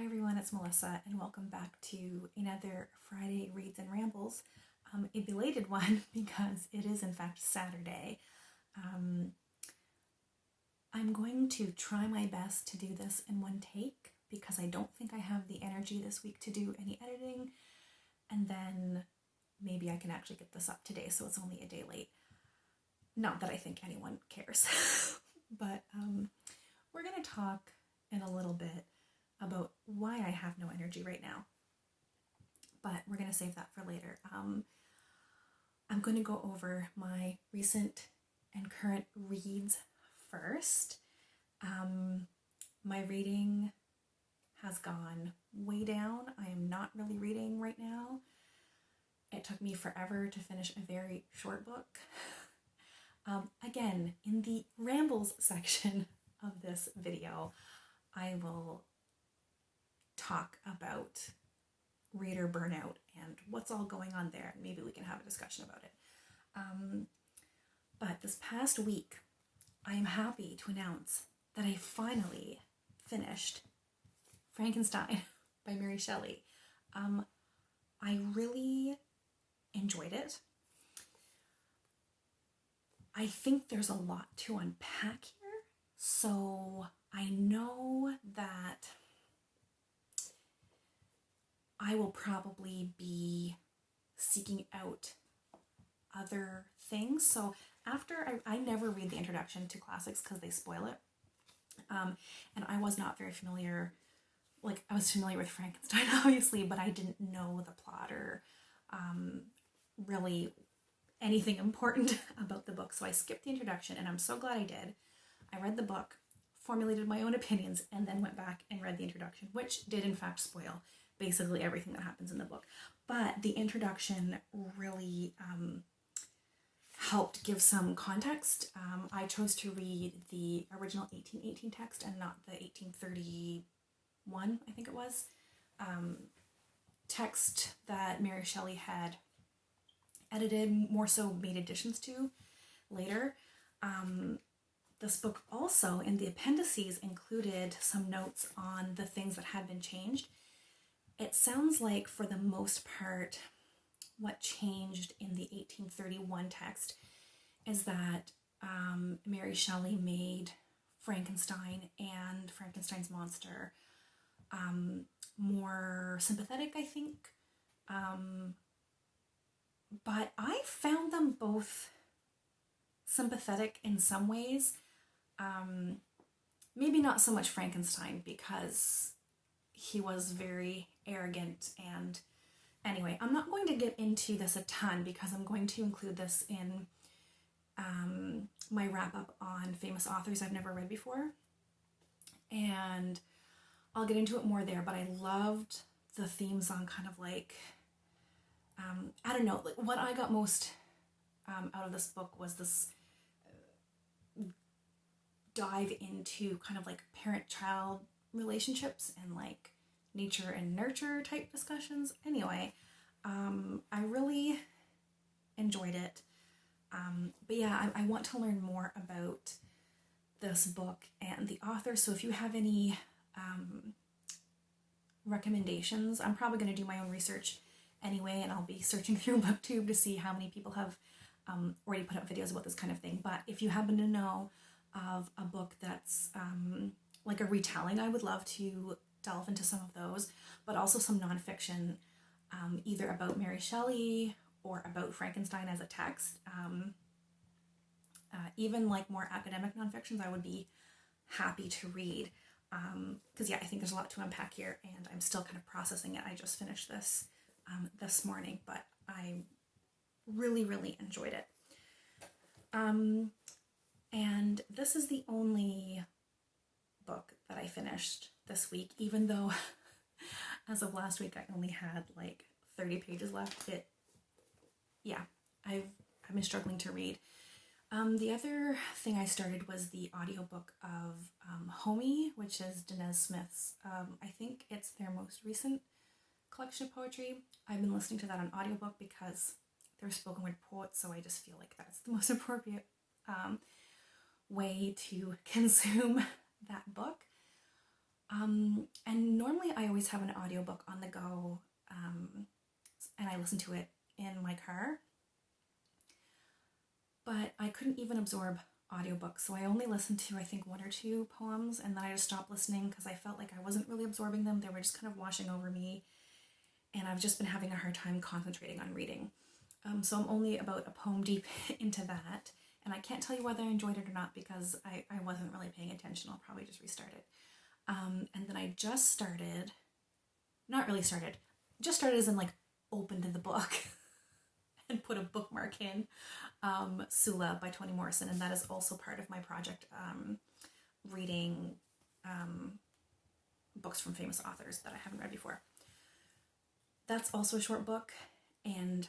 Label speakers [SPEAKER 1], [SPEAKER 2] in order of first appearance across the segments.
[SPEAKER 1] everyone, it's Melissa, and welcome back to another Friday Reads and Rambles, a belated one because it is in fact Saturday. I'm going to try my best to do this in one take because I don't think I have the energy this week to do any editing, and then maybe I can actually get this up today so it's only a day late. Not that I think anyone cares, but we're going to talk in a little bit about why I have no energy right now, but we're going to save that for later. I'm going to go over my recent and current reads first. My reading has gone way down. I am not really reading right now. It took me forever to finish a very short book. Again, in the rambles section of this video, I will talk about reader burnout and what's all going on there. Maybe we can have a discussion about it. But this past week, I am happy to announce that I finally finished Frankenstein by Mary Shelley. I really enjoyed it. I think there's a lot to unpack here, so I know that I will probably be seeking out other things. So after I never read the introduction to classics because they spoil it. And I was not very familiar, I was familiar with Frankenstein, obviously, but I didn't know the plot or really anything important about the book. So I skipped the introduction, and I'm so glad I did. I read the book, formulated my own opinions, and then went back and read the introduction, which did in fact spoil basically everything that happens in the book. But the introduction really helped give some context. I chose to read the original 1818 text and not the 1831, I think it was, text that Mary Shelley had edited, more so made additions to later. This book also, in the appendices, included some notes on the things that had been changed. It sounds like, for the most part, what changed in the 1831 text is that Mary Shelley made Frankenstein and Frankenstein's monster more sympathetic, I think. But I found them both sympathetic in some ways. Maybe not so much Frankenstein, because he was very arrogant. And anyway, I'm not going to get into this a ton because I'm going to include this in my wrap up on famous authors I've never read before, and I'll get into it more there. But I loved the themes on kind of I don't know, what I got most out of this book was this dive into kind of parent-child relationships and nature and nurture type discussions. Anyway, I really enjoyed it. But yeah, I want to learn more about this book and the author. So if you have any recommendations, I'm probably going to do my own research anyway, and I'll be searching through BookTube to see how many people have already put up videos about this kind of thing. But if you happen to know of a book that's like a retelling, I would love to delve into some of those, but also some nonfiction, either about Mary Shelley or about Frankenstein as a text. Even more academic nonfictions, I would be happy to read. Because yeah, I think there's a lot to unpack here, and I'm still kind of processing it. I just finished this this morning, but I really, really enjoyed it. And this is the only book that I finished this week, even though as of last week I only had 30 pages left. I've been struggling to read. The other thing I started was the audiobook of Homie, which is Danez Smith's. I think it's their most recent collection of poetry. I've been listening to that on audiobook because they're spoken word poets, so I just feel like that's the most appropriate way to consume that book. And normally I always have an audiobook on the go, and I listen to it in my car. But I couldn't even absorb audiobooks, so I only listened to, I think, 1 or 2 poems, and then I just stopped listening because I felt like I wasn't really absorbing them. They were just kind of washing over me, and I've just been having a hard time concentrating on reading. So I'm only about a poem deep into that, and I can't tell you whether I enjoyed it or not because I wasn't really paying attention. I'll probably just restart it. And then I just started, not really started, just started as in like opened the book and put a bookmark in, Sula by Toni Morrison, and that is also part of my project, reading books from famous authors that I haven't read before. That's also a short book, and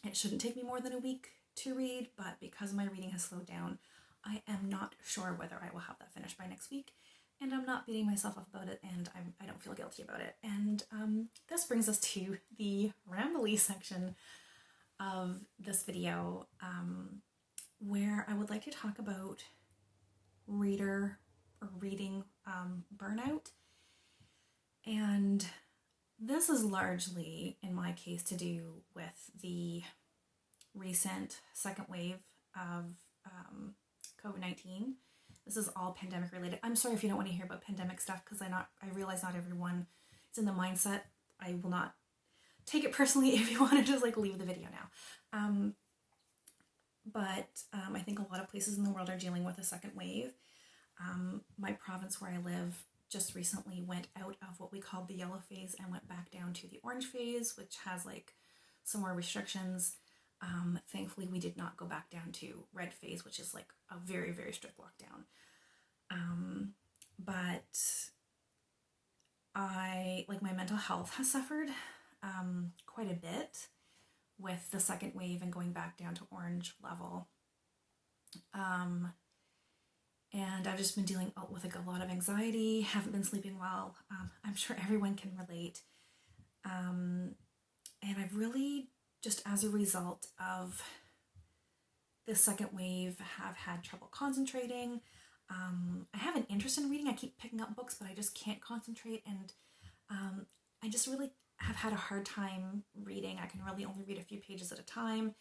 [SPEAKER 1] it shouldn't take me more than a week to read, but because my reading has slowed down, I am not sure whether I will have that finished by next week, and I'm not beating myself up about it, and I don't feel guilty about it. And this brings us to the rambly section of this video, where I would like to talk about reading burnout. And this is largely, in my case, to do with the recent second wave of COVID-19. This is all pandemic related. I'm sorry if you don't want to hear about pandemic stuff, because I realize not everyone is in the mindset. I will not take it personally if you want to just like leave the video now. But I think a lot of places in the world are dealing with a second wave. My province where I live just recently went out of what we called the yellow phase and went back down to the orange phase, which has like some more restrictions. Thankfully, we did not go back down to red phase, which is like a very, very strict lockdown. But my mental health has suffered quite a bit with the second wave and going back down to orange level. And I've just been dealing with like a lot of anxiety, haven't been sleeping well. I'm sure everyone can relate. And I've really, just as a result of the second wave, have had trouble concentrating. I have an interest in reading. I keep picking up books, but I just can't concentrate. And I just really have had a hard time reading. I can really only read a few pages at a time.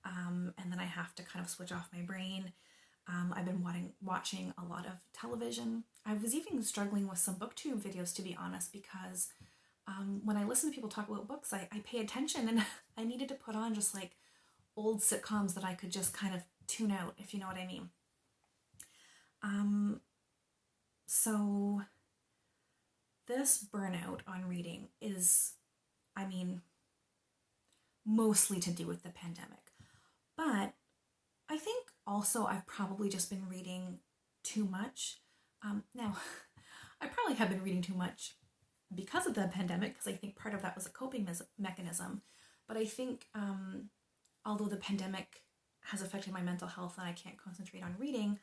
[SPEAKER 1] And then I have to kind of switch off my brain. I've been watching a lot of television. I was even struggling with some booktube videos, to be honest, because when I listen to people talk about books, I pay attention, and I needed to put on just like old sitcoms that I could just kind of tune out, if you know what I mean. So this burnout on reading is, mostly to do with the pandemic. But I think also I've probably just been reading too much. Now, I probably have been reading too much because of the pandemic, because I think part of that was a coping mechanism. But I think although the pandemic has affected my mental health and I can't concentrate on reading,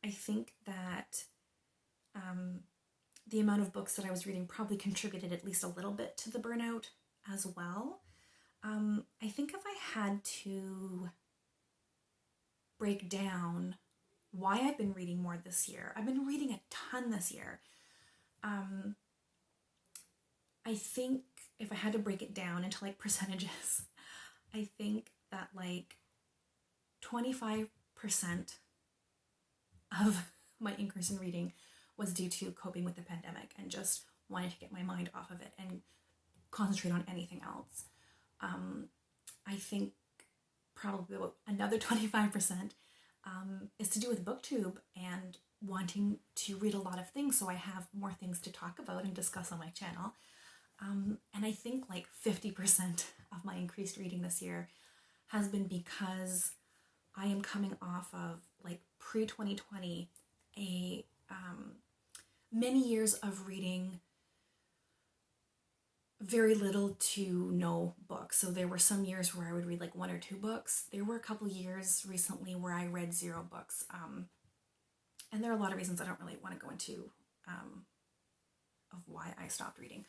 [SPEAKER 1] I think that the amount of books that I was reading probably contributed at least a little bit to the burnout as well. I think if I had to break down why I've been reading more this year, I've been reading a ton this year. I think if I had to break it down into like percentages, I think that like 25% of my increase in reading was due to coping with the pandemic and just wanting to get my mind off of it and concentrate on anything else. I think probably about another 25% is to do with BookTube and wanting to read a lot of things so I have more things to talk about and discuss on my channel. And I think like 50% of my increased reading this year has been because I am coming off of like pre-2020, many years of reading very little to no books. So there were some years where I would read like 1 or 2 books. There were a couple years recently where I read 0 books. And there are a lot of reasons I don't really want to go into of why I stopped reading.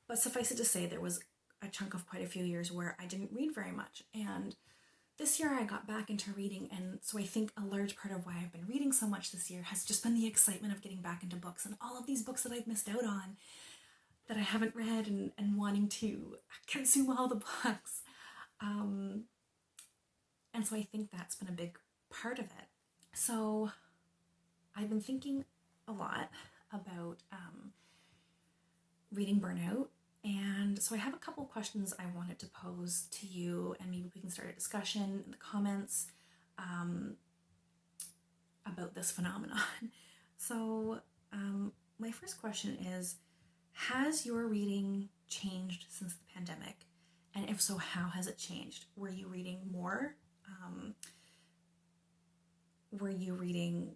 [SPEAKER 1] But suffice it to say, there was a chunk of quite a few years where I didn't read very much. And this year I got back into reading, and so I think a large part of why I've been reading so much this year has just been the excitement of getting back into books and all of these books that I've missed out on. that I haven't read and wanting to consume all the books. And so I think that's been a big part of it. So I've been thinking a lot about reading burnout. And so I have a couple questions I wanted to pose to you, and maybe we can start a discussion in the comments about this phenomenon. So my first question is, has your reading changed since the pandemic? And if so, how has it changed? Were you reading more? Were you reading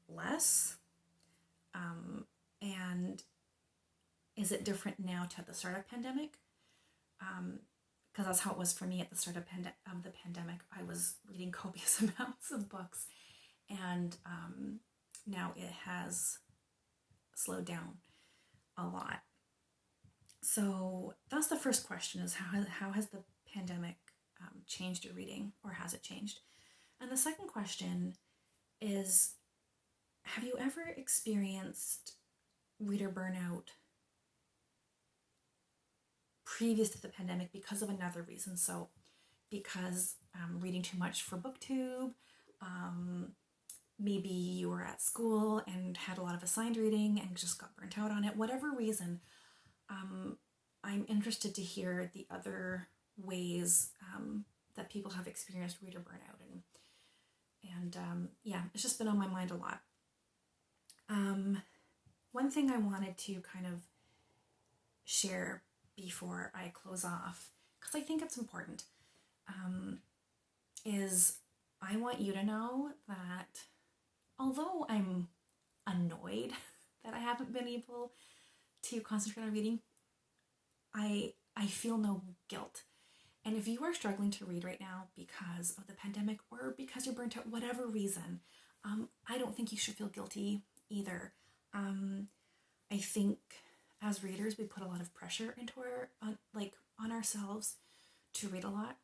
[SPEAKER 1] less? And is it different now to at the start of pandemic? Because that's how it was for me at the start of the pandemic. I was reading copious amounts of books, and now it has slowed down a lot. So that's the first question: is how has the pandemic changed your reading, or has it changed? And the second question is, have you ever experienced reader burnout previous to the pandemic because of another reason? So because reading too much for BookTube, maybe you were at school and had a lot of assigned reading and just got burnt out on it, whatever reason. I'm interested to hear the other ways that people have experienced reader burnout, and yeah, it's just been on my mind a lot. One thing I wanted to kind of share before I close off, because I think it's important, is I want you to know that although I'm annoyed that I haven't been able to concentrate on reading, I feel no guilt. And if you are struggling to read right now because of the pandemic or because you're burnt out, whatever reason, I don't think you should feel guilty either. I think as readers, we put a lot of pressure into on ourselves to read a lot.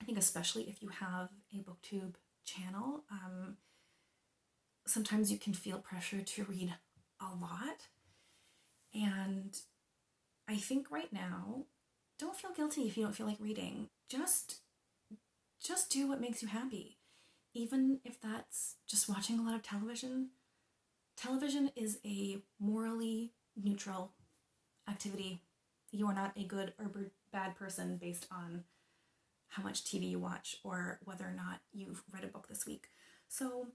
[SPEAKER 1] I think especially if you have a BookTube channel, sometimes you can feel pressure to read a lot. And I think right now, don't feel guilty if you don't feel like reading. Just do what makes you happy. Even if that's just watching a lot of television. Television is a morally neutral activity. You are not a good or bad person based on how much TV you watch or whether or not you've read a book this week. So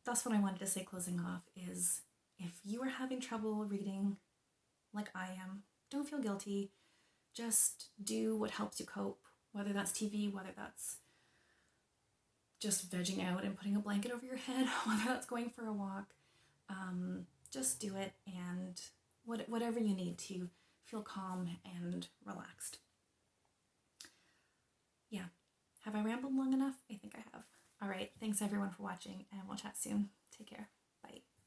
[SPEAKER 1] that's what I wanted to say closing off is, if you are having trouble reading like I am, don't feel guilty. Just do what helps you cope, whether that's TV, whether that's just vegging out and putting a blanket over your head, whether that's going for a walk. Just do it, and whatever you need to feel calm and relaxed. Yeah. Have I rambled long enough? I think I have. All right. Thanks everyone for watching, and we'll chat soon. Take care.